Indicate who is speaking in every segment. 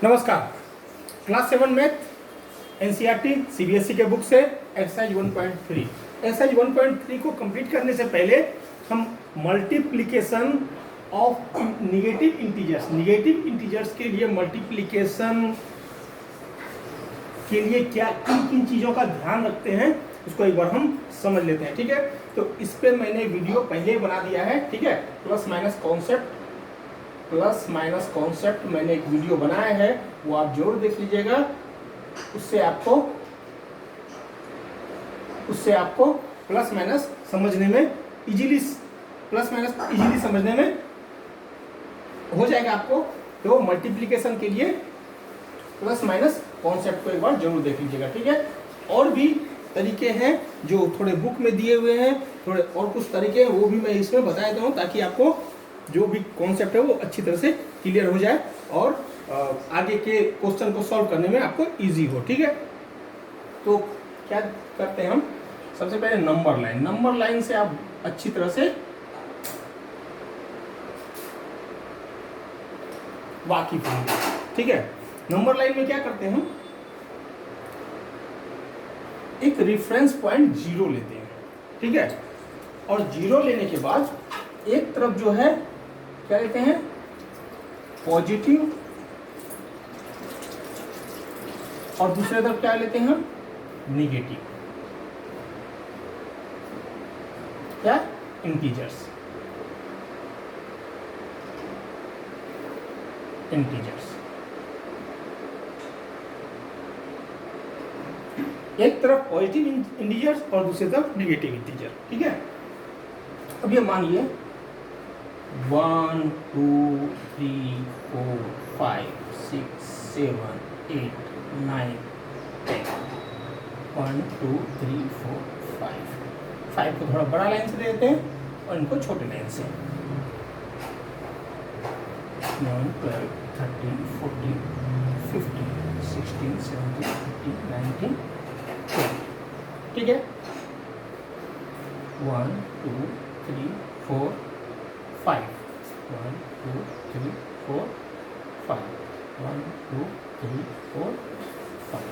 Speaker 1: नमस्कार। Class 7 math NCERT CBSE के book से एक्सरसाइज 1.3 एक्सरसाइज 1.3 को कंप्लीट करने से पहले हम मल्टीप्लिकेशन ऑफ नेगेटिव इंटीजर्स के लिए मल्टीप्लिकेशन के लिए क्या किन किन चीज़ों का ध्यान रखते हैं उसको एक बार हम समझ लेते हैं। ठीक है, तो इस पे मैंने वीडियो पहले ही बना दिया है। ठीक है, प्लस माइनस कॉन्सेप्ट मैंने एक वीडियो बनाया है, वो आप जरूर देख लीजिएगा। उससे आपको प्लस माइनस समझने में इजीली समझने में हो जाएगा आपको। तो मल्टीप्लिकेशन के लिए प्लस माइनस कॉन्सेप्ट को एक बार जरूर देख लीजिएगा। ठीक है, और भी तरीके हैं जो थोड़े बुक में दिए हुए हैं, थोड़े और कुछ तरीके हैं वो भी मैं इसमें बता देता हूँ, ताकि आपको जो भी कॉन्सेप्ट है वो अच्छी तरह से क्लियर हो जाए और आगे के क्वेश्चन को सॉल्व करने में आपको इजी हो। ठीक है, तो क्या करते हैं हम, सबसे पहले नंबर लाइन से आप अच्छी तरह से वाकिफ होंगे। ठीक है, नंबर लाइन में क्या करते हैं हम, एक रेफरेंस पॉइंट 0 लेते हैं। ठीक है, और 0 लेने के बाद एक तरफ जो है क्या लेते हैं, पॉजिटिव, और दूसरे तरफ क्या लेते हैं हम, निगेटिव, क्या, इंटीजर्स। एक तरफ पॉजिटिव इंटीजर्स और दूसरी तरफ निगेटिव इंटीजर। ठीक है, अब ये मानिए 1 2 3 4 5 6 7 8 9 10 1 2 3 4 5 को थोड़ा बड़ा लाइन से दे देते हैं और इनको छोटे लाइन से 9 12 13 14 15 16 17 18 19 20। ठीक है, 1 2 3 4 5 1 2 3 4 5 1 2 3 4 5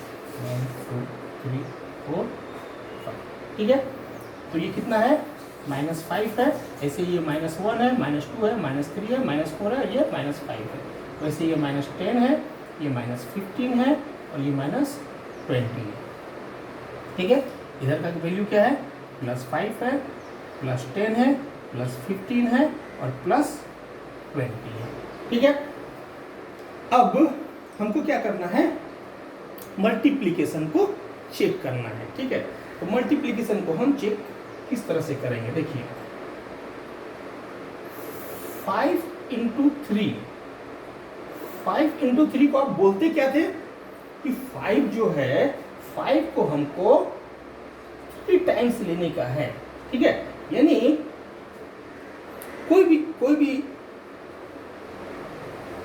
Speaker 1: 1 2 3 4 5। ठीक है, तो ये कितना है, -5 है। ऐसे ये -1 है, -2 है, -3 है, -4 है, ये -5 है। वैसे ये -10 है, ये -15 है और ये -20 है। ठीक है, इधर का वैल्यू क्या है, +5 है, +10 है, +15 है और +20 है। ठीक है, अब हमको क्या करना है, मल्टीप्लिकेशन को चेक करना है। ठीक है, तो मल्टीप्लिकेशन को हम चेक किस तरह से करेंगे, देखिए 5 × 3 को आप बोलते क्या थे कि 5 जो है, 5 को हमको 3 टाइम्स लेने का है। ठीक है, यानी कोई भी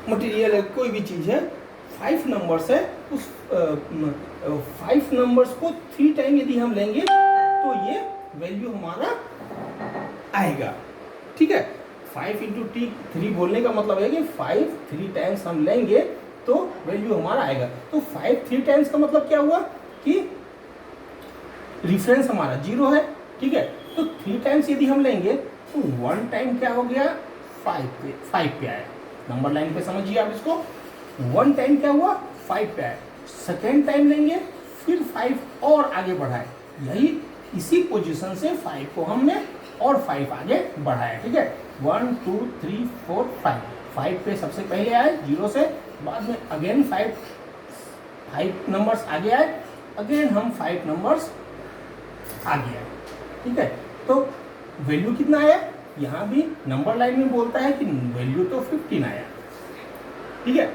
Speaker 1: मटेरियल है, कोई भी चीज है, 5 नंबर्स है, उस 5 नंबर्स को 3 टाइम यदि हम लेंगे तो ये वैल्यू हमारा आएगा। ठीक है, 5 × 3 बोलने का मतलब है कि 5 3 टाइम्स हम लेंगे तो वैल्यू हमारा आएगा। तो 5 3 टाइम्स का मतलब क्या हुआ कि रेफरेंस हमारा 0 है। ठीक है, तो 3 टाइम्स यदि हम लेंगे तो 1 टाइम क्या हो गया, 5 पे आया। नंबर लाइन पे समझिए आप इसको, 1 टाइम क्या हुआ, 5 पे आया। सेकेंड टाइम लेंगे फिर 5 और आगे बढ़ाए, यही इसी पोजीशन से 5 को हमने और 5 आगे बढ़ाया। ठीक है, 1 2 3 4 5 पे सबसे पहले आए 0 से, बाद में अगेन 5 नंबर्स आगे आए, अगेन हम 5 नंबर्स आगे आए। ठीक है, तो वैल्यू कितना आया, यहाँ भी नंबर लाइन में बोलता है कि वैल्यू तो 15 आया। ठीक है,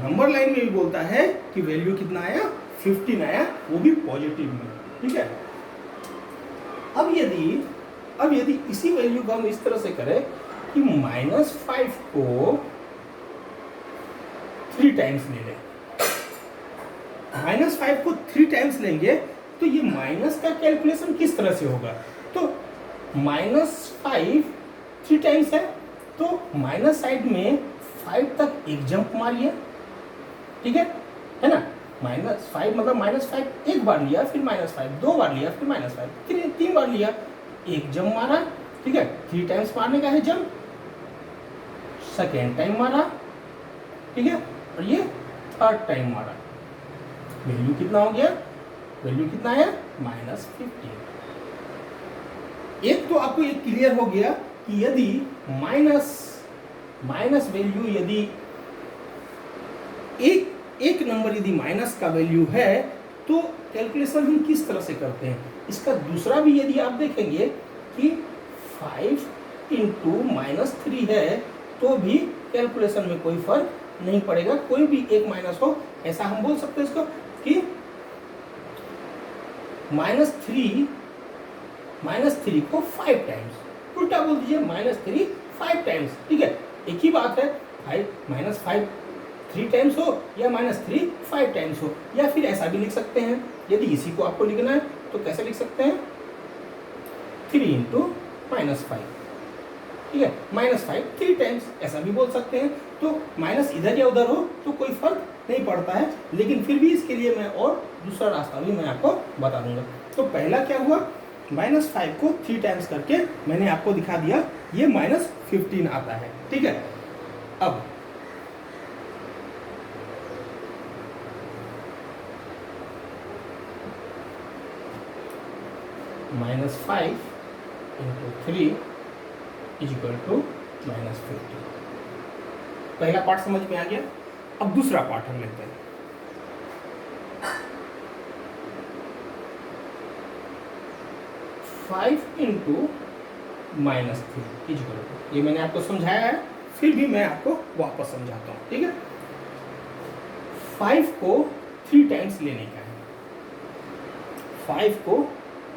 Speaker 1: नंबर लाइन में भी बोलता है कि वैल्यू कितना आया, 15 आया, वो भी पॉजिटिव में। ठीक है, अब यदि इसी वैल्यू को हम इस तरह से करें कि -5 को 3 टाइम्स ले लें, -5 को 3 टाइम्स लेंगे तो ये माइनस का कैलकुलेशन किस तरह से होगा, तो -5 3 टाइम्स है, तो माइनस साइड में 5 तक एक जंप मारिए, ठीक है ना। -5 मतलब -5 एक बार लिया, फिर -5 दो बार लिया, फिर -5 तीन बार लिया, एक जंप मारा, ठीक है, 3 टाइम्स मारने का है जंप, सेकेंड टाइम मारा, ठीक है, और ये थर्ड टाइम मारा। वैल्यू कितना हो गया, वैल्यू कितना है -15। एक तो आपको ये क्लियर हो गया कि यदि माइनस वैल्यू यदि एक नंबर यदि माइनस का वैल्यू है तो कैलकुलेशन हम किस तरह से करते हैं। इसका दूसरा भी यदि आप देखेंगे कि 5 इंटू -3 है तो भी कैलकुलेशन में कोई फर्क नहीं पड़ेगा, कोई भी एक माइनस हो। ऐसा हम बोल सकते हैं इसको कि -3 को 5 टाइम्स, उल्टा बोल दीजिए -3 5 टाइम्स, ठीक है, एक ही बात है। -5 3 टाइम्स हो या -3 5 टाइम्स हो, या फिर ऐसा भी लिख सकते हैं। यदि इसी को आपको लिखना है तो कैसे लिख सकते हैं, 3 इंटू -5, ठीक है, -5 3 टाइम्स, ऐसा भी बोल सकते हैं। तो माइनस इधर या उधर हो तो कोई फर्क नहीं पड़ता है, लेकिन फिर भी इसके लिए मैं और दूसरा रास्ता भी मैं आपको बता दूंगा। तो पहला क्या हुआ, -5 को 3 टाइम्स करके मैंने आपको दिखा दिया, ये -15 आता है, ठीक है। अब -5 इंटू 3 इज इक्वल टू -15। पहला पार्ट समझ में आ गया। अब दूसरा पार्ट हम लेते हैं। -5 इंटू -3 इज इक्वल टू, ये मैंने आपको समझाया है, फिर भी मैं आपको वापस समझाता हूँ, ठीक है। 5 को 3 टाइम्स लेने का है, 5 को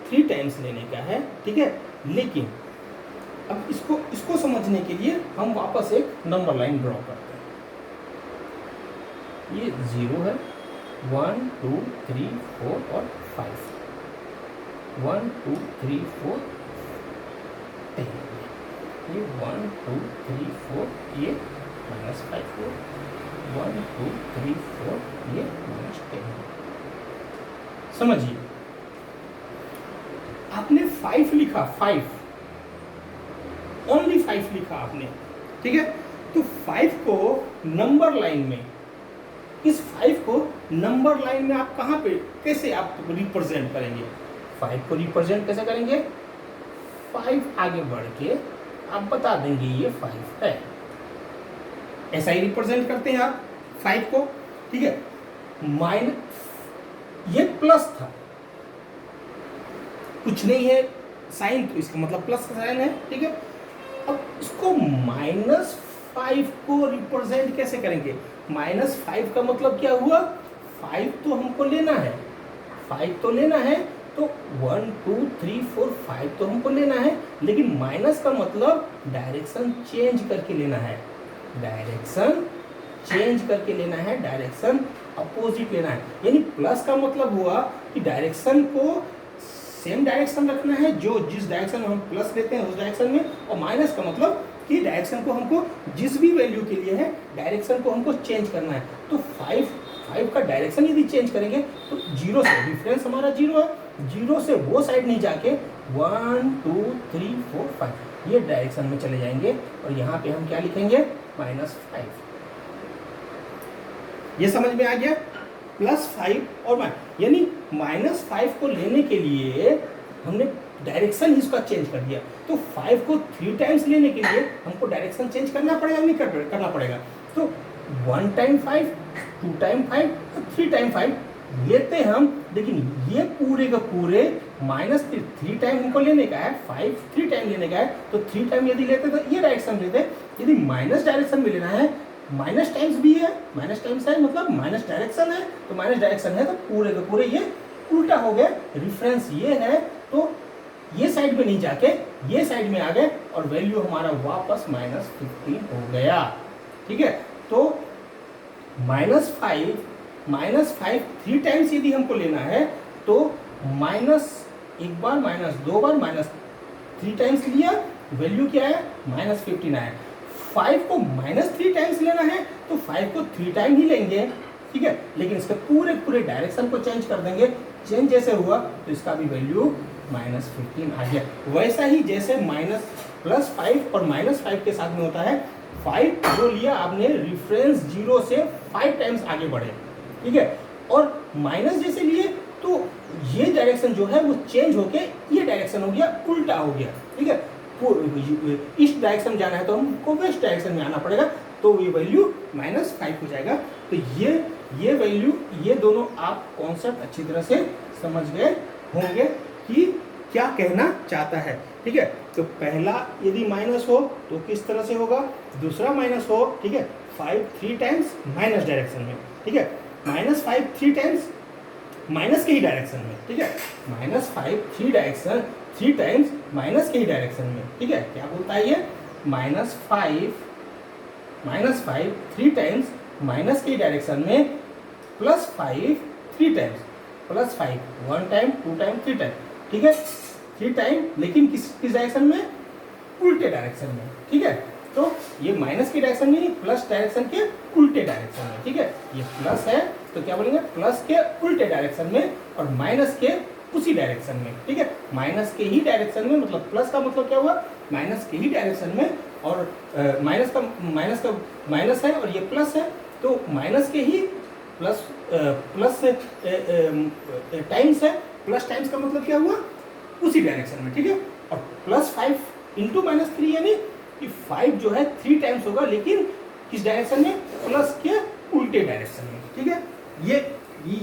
Speaker 1: 3 टाइम्स लेने का है, ठीक है। लेकिन अब इसको समझने के लिए हम वापस एक नंबर लाइन ड्रॉ करते हैं। ये 0 है, 1 2 3 4 और 5, 1 2 3 4 10, ये 1 2 3 4, ये -5 4, 1 2 3 4, ये -10। समझिए, आपने 5 लिखा, 5 ओनली 5 लिखा आपने, ठीक है। तो 5 को नंबर लाइन में, इस 5 को नंबर लाइन में आप कहां पे कैसे आप रिप्रेजेंट करेंगे, 5 को रिप्रेजेंट कैसे करेंगे, 5 आगे बढ़ के आप बता देंगे ये 5 है, ऐसा ही रिप्रेजेंट करते हैं आप 5 को, ठीक है। ये प्लस था, कुछ नहीं है साइन, तो इसका मतलब प्लस का साइन है, ठीक है। अब इसको -5 को रिप्रेजेंट कैसे करेंगे, -5 का मतलब क्या हुआ, 5 तो हमको लेना है, 5 तो लेना है, तो 1 2 3 4 5 तो हमको लेना है, लेकिन माइनस का मतलब डायरेक्शन चेंज करके लेना है, डायरेक्शन चेंज करके लेना है, डायरेक्शन अपोजिट लेना है। यानी प्लस का मतलब हुआ कि डायरेक्शन को सेम डायरेक्शन रखना है, जो जिस डायरेक्शन में हम प्लस लेते हैं उस डायरेक्शन में, और माइनस का मतलब कि डायरेक्शन को हमको जिस भी वैल्यू के लिए है डायरेक्शन को हमको चेंज करना है। तो 5 का डायरेक्शन यदि चेंज करेंगे तो 0 से, डिफरेंस हमारा 0 है, 0 से वो साइड नहीं जाके 1 2 3 4 5 ये डायरेक्शन में चले जाएंगे, और यहाँ पे हम क्या लिखेंगे, -5। ये समझ में आ गया, +5 और यानी -5 को लेने के लिए हमने डायरेक्शन ही इसका चेंज कर दिया। तो 5 को 3 टाइम्स लेने के लिए हमको डायरेक्शन चेंज करना पड़ेगा, नहीं करना पड़ेगा। तो 1 टाइम 5, 2 टाइम 5, 3 टाइम 5 लेते हैं हम, लेकिन ये पूरे का पूरे -3 टाइम हमको लेने का है, 5 3 टाइम लेने का है। तो 3 टाइम यदि लेते तो ये डायरेक्शन लेते, यदि माइनस डायरेक्शन में लेना है, माइनस टाइम्स भी है, माइनस टाइम्स है मतलब माइनस डायरेक्शन है, तो माइनस डायरेक्शन है तो पूरे के पूरे ये उल्टा हो गया, रिफरेंस ये है, तो ये साइड में नहीं जाके ये साइड में आ गए, और वैल्यू हमारा वापस -15 हो गया, ठीक है। तो -5 3 टाइम्स यदि हमको लेना है तो एक बार, -2 बार, -3 टाइम्स लिया, वैल्यू क्या है, -15 आया। 5 को -3 टाइम्स लेना है तो 5 को 3 टाइम ही लेंगे, ठीक है, लेकिन इसके पूरे पूरे डायरेक्शन को चेंज कर देंगे। चेंज जैसे हुआ तो इसका भी वैल्यू -15 आ गया। वैसा ही जैसे +5 और -5 के साथ में होता है, 5 जो लिया आपने रेफरेंस 0 से 5 टाइम्स आगे बढ़े, ठीक है, और माइनस जैसे लिए तो ये डायरेक्शन जो है वो चेंज होके ये डायरेक्शन हो गया, उल्टा हो गया, ठीक है। ईस्ट डायरेक्शन जाना है तो हमको वेस्ट डायरेक्शन में आना पड़ेगा, तो ये वैल्यू -5 हो जाएगा। तो ये वैल्यू, ये दोनों आप कॉन्सेप्ट अच्छी तरह से समझ गए होंगे कि क्या कहना चाहता है, ठीक है। तो पहला यदि माइनस हो तो किस तरह से होगा, दूसरा माइनस हो, ठीक है, 5 3 टाइम्स माइनस डायरेक्शन में, ठीक है, -5 3 टाइम्स माइनस के ही डायरेक्शन में, ठीक है, -5 3 टाइम्स माइनस के ही डायरेक्शन में, ठीक है। क्या बोलता है ये, -5 3 टाइम्स माइनस के डायरेक्शन में, +5 3 टाइम्स, +5 1 टाइम 2 टाइम 3 टाइम, ठीक है, 3 टाइम, लेकिन किस डायरेक्शन में, उल्टे डायरेक्शन में, ठीक है। तो ये माइनस के डायरेक्शन में, प्लस डायरेक्शन के उल्टे डायरेक्शन में, ठीक है। ये प्लस है तो क्या बोलेंगे, प्लस के उल्टे डायरेक्शन में, और माइनस के उसी डायरेक्शन में, ठीक है, माइनस के ही डायरेक्शन में, मतलब प्लस का मतलब क्या हुआ, माइनस के ही डायरेक्शन में, और माइनस का माइनस है और ये प्लस है, तो माइनस के ही प्लस टाइम्स है, प्लस टाइम्स का मतलब क्या हुआ, उसी डायरेक्शन में, ठीक है। और +5 × -3 यानी कि 5 जो है 3 टाइम्स होगा, लेकिन किस डायरेक्शन में, प्लस के उल्टे डायरेक्शन में, ठीक है। ये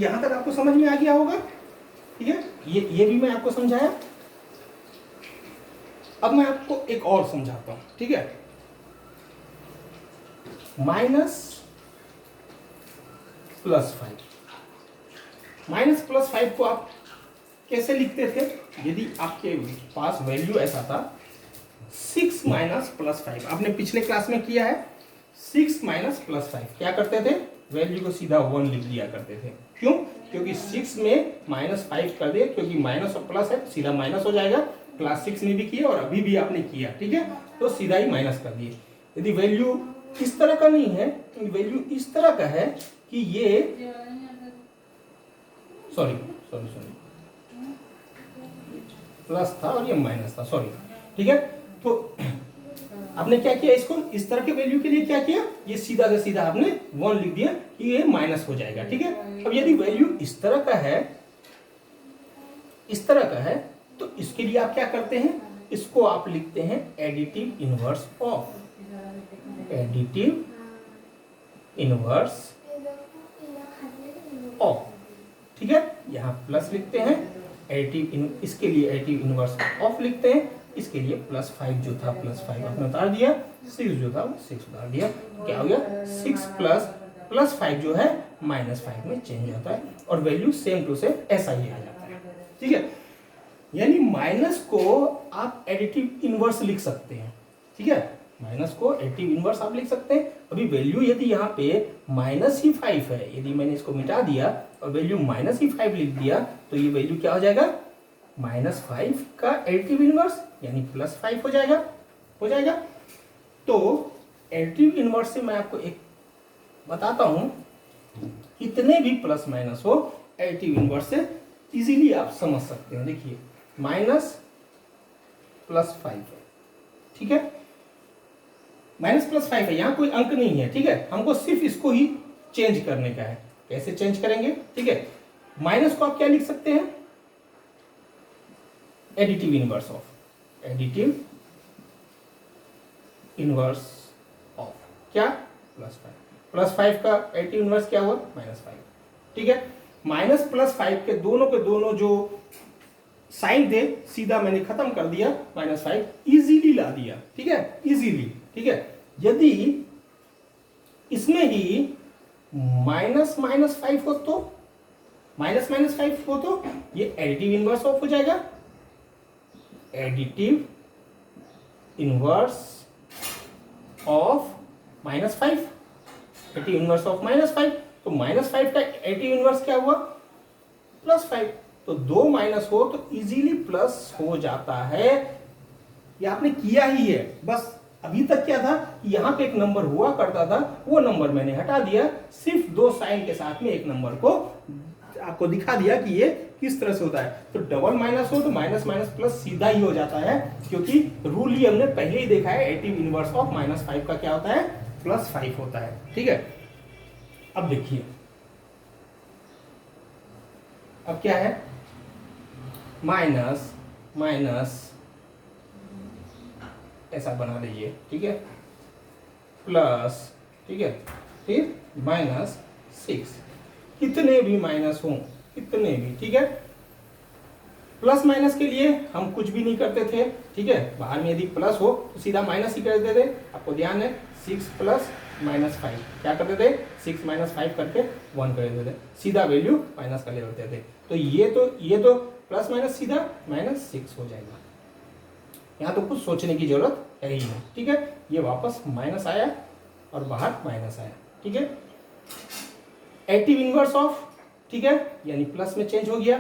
Speaker 1: यहाँ तक आपको समझ में आ गया होगा, ठीक है। ये भी मैं आपको समझाया। अब मैं आपको एक और समझाता हूं, ठीक है। -+5 को आप कैसे लिखते थे, यदि आपके पास वैल्यू ऐसा था 6 -+5, आपने पिछले क्लास में किया है, 6 -+5 क्या करते थे, वैल्यू को सीधा 1 लिख दिया करते थे। क्यों, क्योंकि 6 में -5 कर दिए, क्योंकि माइनस और प्लस है सीधा माइनस हो जाएगा। क्लास 6 में भी किया और अभी भी आपने किया, ठीक है, तो सीधा ही माइनस कर दिए। यदि वैल्यू इस तरह का नहीं है, वैल्यू इस तरह का है कि ये सॉरी प्लस था और ये माइनस था, सॉरी, ठीक है। तो आपने क्या किया, इसको इस तरह के वैल्यू के लिए क्या किया, ये सीधा से सीधा आपने 1 लिख दिया कि ये माइनस हो जाएगा, ठीक है। अब यदि वैल्यू इस तरह का है, तो इसके लिए आप क्या करते हैं, इसको आप लिखते हैं एडिटिव इनवर्स ऑफ, ठीक है। यहाँ प्लस लिखते हैं, इसके लिए एडिटिव इनवर्स ऑफ लिखते हैं, इसके लिए +5 जो था +5 आपने उतार दिया, 6 जो था वो 6 उतार दिया, तो क्या हो गया, 6 + 5 जो है -5 में चेंज होता है, और वैल्यू सेम टू सेम ऐसा ही आ जाता है, ठीक है। यानी माइनस को आप एडिटिव इनवर्स लिख सकते हैं, ठीक है, माइनस को एडिटिव इनवर्स आप लिख सकते हैं। अभी वैल्यू यदि यहाँ पे -5 है, यदि मैंने इसको मिटा दिया और वैल्यू -5 लिख दिया, तो ये वैल्यू क्या हो जाएगा, -5 का एडिटिव इनवर्स यानी +5 हो जाएगा। तो एडिटिव इनवर्स से मैं आपको एक बताता हूं, कितने भी प्लस माइनस हो, एडिटिव इनवर्स से इजीली आप समझ सकते हैं। देखिए -+5 है, ठीक है, -+5 है, यहां कोई अंक नहीं है, ठीक है, हमको सिर्फ इसको ही चेंज करने का है। कैसे चेंज करेंगे, ठीक है, माइनस को आप क्या लिख सकते हैं, एडिटिव इनवर्स ऑफ, क्या, +5 का एडिटिव इनवर्स क्या हुआ, -5, ठीक है। -+5 के दोनों जो साइन थे सीधा मैंने खत्म कर दिया, -5 इजीली ला दिया, ठीक है, इजीली, ठीक है। यदि इसमें ही -5 हो तो, -5 हो तो ये एडिटिव इनवर्स ऑफ हो जाएगा, additive inverse of -5, additive inverse of -5, तो -5 का एडिटिव इनवर्स क्या हुआ, +5, तो 2 माइनस हो तो इजीली प्लस हो जाता है। ये आपने किया ही है, बस अभी तक क्या था, यहाँ पे एक नंबर हुआ करता था, वो नंबर मैंने हटा दिया, सिर्फ दो साइन के साथ में एक नंबर को आपको दिखा दिया कि ये किस तरह से होता है। तो डबल माइनस हो तो माइनस माइनस प्लस सीधा ही हो जाता है, क्योंकि रूल ही हमने पहले ही देखा है, एडिटिव इनवर्स ऑफ -5 का क्या होता है, +5 होता है। ठीक है, अब देखिए अब क्या है, माइनस माइनस ऐसा बना लीजिए, ठीक है, प्लस, ठीक है, फिर -6, कितने भी माइनस हो, कितने भी, ठीक है। प्लस माइनस के लिए हम कुछ भी नहीं करते थे, ठीक है, बाहर में यदि प्लस हो तो सीधा माइनस ही कर देते थे। आपको ध्यान है 6 प्लस -5 क्या करते थे, 6 - 5 करके 1 कर देते थे, सीधा वैल्यू माइनस कर ले देते थे। तो ये तो प्लस माइनस सीधा -6 हो जाएगा, यहाँ तो कुछ सोचने की जरूरत है ही नहीं, ठीक है। ये वापस माइनस आया और बाहर माइनस आया, ठीक है। एडिटिव इनवर्स ऑफ, ठीक है, यानी प्लस में चेंज हो गया,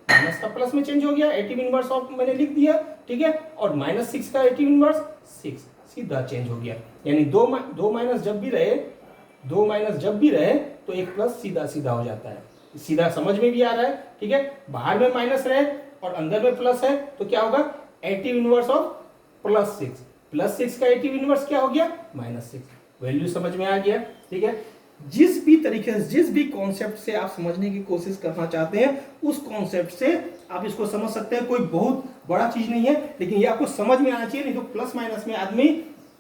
Speaker 1: माइनस का प्लस में चेंज हो गया, एडिटिव इनवर्स ऑफ मैंने लिख दिया, ठीक है। और -6 का एडिटिव इनवर्स 6 सीधा चेंज हो गया, यानी दो माइनस जब भी रहे तो एक प्लस सीधा सीधा हो जाता है। सीधा समझ में भी आ रहा है, ठीक है। बाहर में माइनस रहे और अंदर में प्लस है तो क्या होगा, एडिटिव इनवर्स ऑफ +6 का एडिटिव इनवर्स क्या हो गया, -6। वैल्यू समझ में आ गया, ठीक है। जिस भी तरीके से, जिस भी कॉन्सेप्ट से आप समझने की कोशिश करना चाहते हैं, उस कॉन्सेप्ट से आप इसको समझ सकते हैं। कोई बहुत बड़ा चीज नहीं है, लेकिन ये आपको समझ में आना चाहिए, नहीं तो प्लस माइनस में आदमी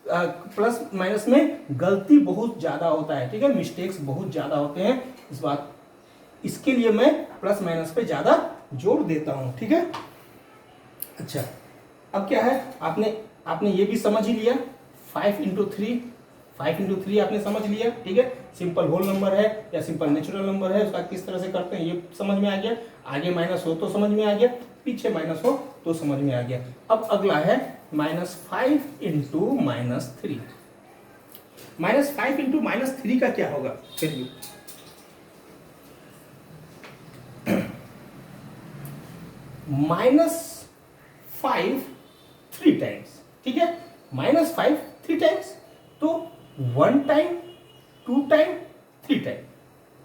Speaker 1: प्लस माइनस में गलती बहुत ज्यादा होता है, ठीक है, मिस्टेक्स बहुत ज्यादा होते हैं। इसके लिए मैं प्लस माइनस पे ज्यादा जोर देता हूं, ठीक है। अच्छा, अब क्या है, आपने ये भी समझ ही लिया, 5 × 3 आपने समझ लिया, ठीक है। सिंपल होल नंबर है या सिंपल नेचुरल नंबर है, उसका किस तरह से करते हैं ये समझ में आ गया। आगे माइनस हो तो समझ में आ गया, पीछे माइनस हो तो समझ में आ गया। अब अगला है -5 × -3। -5 × -3 का क्या होगा, चलिए -5 3 टाइम्स, ठीक है, -5 3 टाइम्स, तो 1 टाइम 2 टाइम 3 टाइम,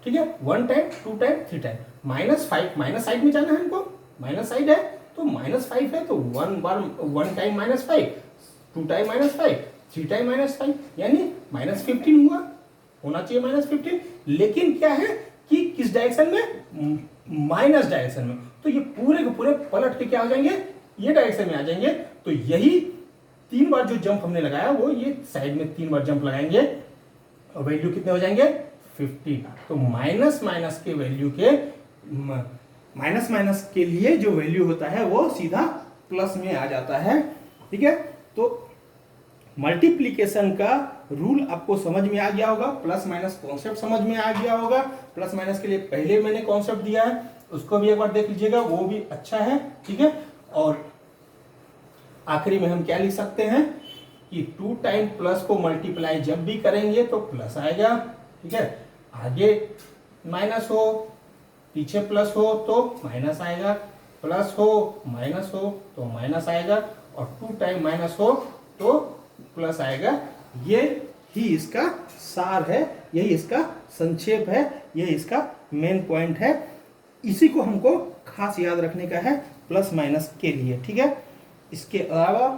Speaker 1: ठीक है, 1 time 2 time 3 time. -5 minus side में जाना है हमको, माइनस साइड है तो -5 है तो 1 टाइम -5, 2 टाइम -5, 3 टाइम -5, यानी -15 हुआ, होना चाहिए -15। लेकिन क्या है कि किस डायरेक्शन में, माइनस डायरेक्शन में, तो ये पूरे के पूरे पलट के क्या हो जाएंगे, ये डायरेक्शन में आ जाएंगे। तो यही 3 बार जो जंप हमने लगाया वो ये साइड में 3 बार जंप लगाएंगे और वैल्यू कितने हो जाएंगे, 50। तो माइनस माइनस के वैल्यू के माइनस के लिए जो वैल्यू होता है वो सीधा प्लस में आ जाता है, ठीक है। तो मल्टीप्लीकेशन का रूल आपको समझ में आ गया होगा, प्लस माइनस कॉन्सेप्ट समझ में आ गया होगा। प्लस माइनस के लिए पहले मैंने कॉन्सेप्ट दिया है, उसको भी एक बार देख लीजिएगा, वो भी अच्छा है, ठीक है। और आखिरी में हम क्या लिख सकते हैं कि 2 टाइम प्लस को मल्टीप्लाई जब भी करेंगे तो प्लस आएगा, ठीक है। आगे माइनस हो, पीछे प्लस हो तो माइनस आएगा, प्लस हो माइनस हो तो माइनस आएगा, और 2 टाइम माइनस हो तो प्लस आएगा। ये ही इसका सार है, यही इसका संक्षेप है, यही इसका मेन पॉइंट है। इसी को हमको खास याद रखने का है प्लस माइनस के लिए, ठीक है। इसके अलावा